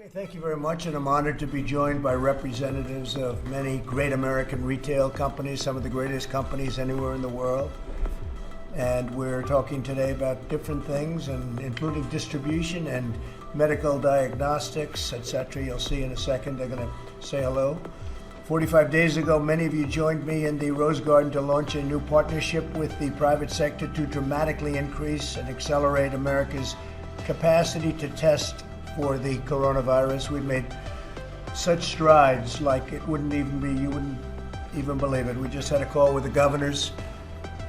Okay, thank you very much, and I'm honored to be joined by representatives of many great American retail companies, some of the greatest companies anywhere in the world. And we're talking today about different things, and including distribution and medical diagnostics, etc. You'll see in a second. They're going to say hello. 45 days ago, many of you joined me in the Rose Garden to launch a new partnership with the private sector to dramatically increase and accelerate America's capacity to test for the coronavirus. We've made such strides like you wouldn't even believe it. We just had a call with the governors,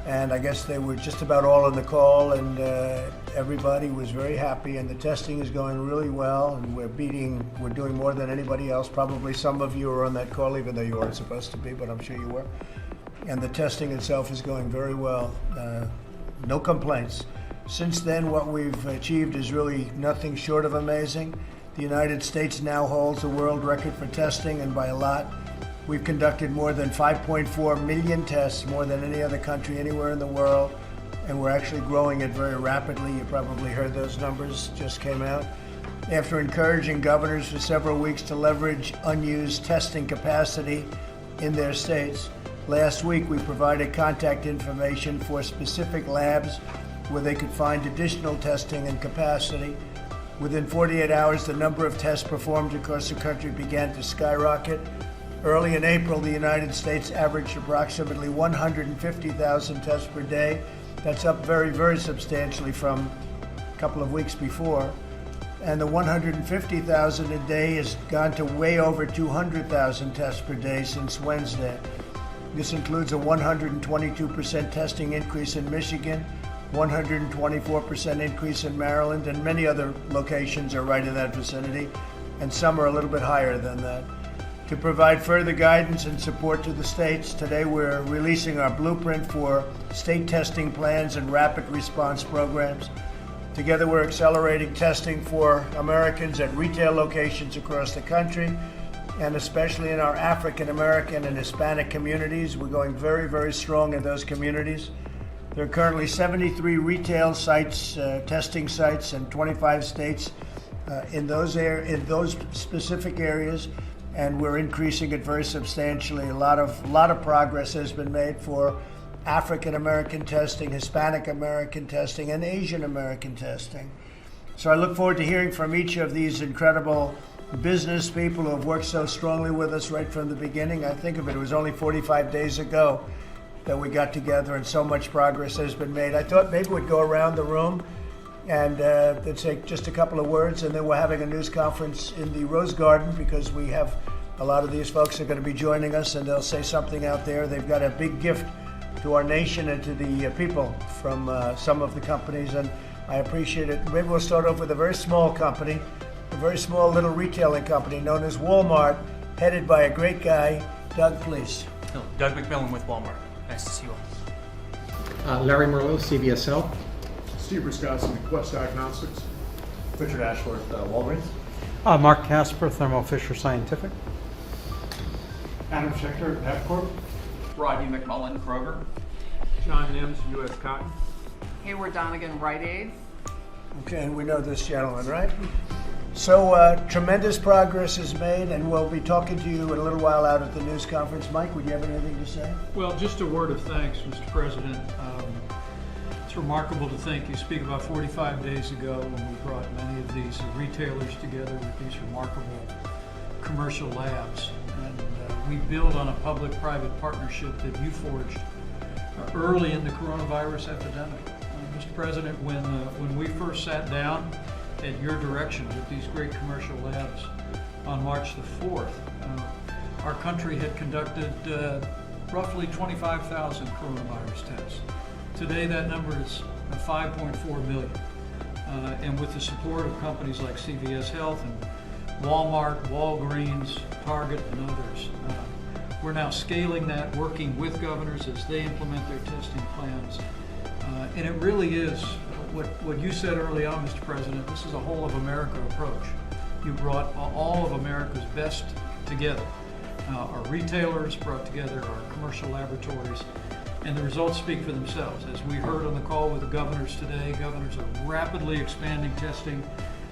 and I guess they were just about all on the call, and everybody was very happy, and the testing is going really well, and we're doing more than anybody else. Probably some of you are on that call, even though you weren't supposed to be, but I'm sure you were. And the testing itself is going very well. No complaints. Since then, what we've achieved is really nothing short of amazing. The United States now holds the world record for testing, and by a lot. We've conducted more than 5.4 million tests, more than any other country anywhere in the world, and we're actually growing it very rapidly. You probably heard those numbers just came out. After encouraging governors for several weeks to leverage unused testing capacity in their states, last week we provided contact information for specific labs where they could find additional testing and capacity. Within 48 hours, the number of tests performed across the country began to skyrocket. Early in April, the United States averaged approximately 150,000 tests per day. That's up very, very substantially from a couple of weeks before. And the 150,000 a day has gone to way over 200,000 tests per day since Wednesday. This includes a 122% testing increase in Michigan, 124% increase in Maryland, and many other locations are right in that vicinity, and some are a little bit higher than that. To provide further guidance and support to the states, today we're releasing our blueprint for state testing plans and rapid response programs. Together we're accelerating testing for Americans at retail locations across the country, and especially in our African American and Hispanic communities. We're going very, very strong in those communities. There are currently 73 retail sites, testing sites in 25 states in those specific areas, and we're increasing it very substantially. A lot of progress has been made for African American testing, Hispanic American testing, and Asian American testing. So I look forward to hearing from each of these incredible business people who have worked so strongly with us right from the beginning. I think of it was only 45 days ago that we got together, and so much progress has been made. I thought maybe we'd go around the room and they'd say just a couple of words, and then we're having a news conference in the Rose Garden because we have a lot of these folks are going to be joining us, and they'll say something out there. They've got a big gift to our nation and to the people from some of the companies, and I appreciate it. Maybe we'll start off with a very small company, a very small little retailing company known as Walmart, headed by a great guy. Doug, please. Doug McMillan with Walmart. Nice to see you all. Larry Merlo, CVS Health. Steve Wisconsin, Quest Diagnostics. Richard Ashworth, Walgreens. Mark Casper, Thermo Fisher Scientific. Adam Schechter, Avcorp. Rodney McMullen, Kroger. John Nims, U.S. Cotton. Hayward Donegan, Rite Aid. Okay, and we know this gentleman, right? So tremendous progress is made, and we'll be talking to you in a little while out at the news conference. Mike, would you have anything to say? Well, just a word of thanks, Mr. President. It's remarkable to think you speak about 45 days ago when we brought many of these retailers together with these remarkable commercial labs. And we build on a public-private partnership that you forged early in the coronavirus epidemic. Mr. President, when we first sat down at your direction with these great commercial labs on March the 4th, our country had conducted roughly 25,000 coronavirus tests. Today that number is 5.4 million. And with the support of companies like CVS Health and Walmart, Walgreens, Target, and others, we're now scaling that, working with governors as they implement their testing plans. And it really is what you said early on, Mr. President. This is a whole of America approach. You brought all of America's best together. Our retailers brought together our commercial laboratories, and the results speak for themselves. As we heard on the call with the governors today, governors are rapidly expanding testing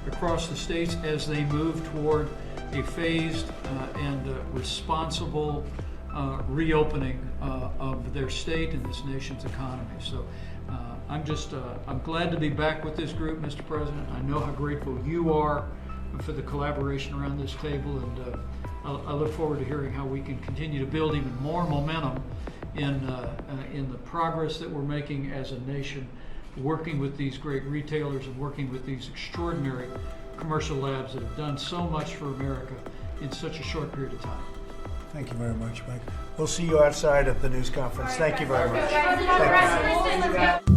across the states as they move toward a phased and responsible reopening of their state and this nation's economy. So I'm glad to be back with this group, Mr. President. I know how grateful you are for the collaboration around this table, and I look forward to hearing how we can continue to build even more momentum in the progress that we're making as a nation, working with these great retailers and working with these extraordinary commercial labs that have done so much for America in such a short period of time. Thank you very much, Mike. We'll see you outside at the news conference. Thank you very much. Let's go.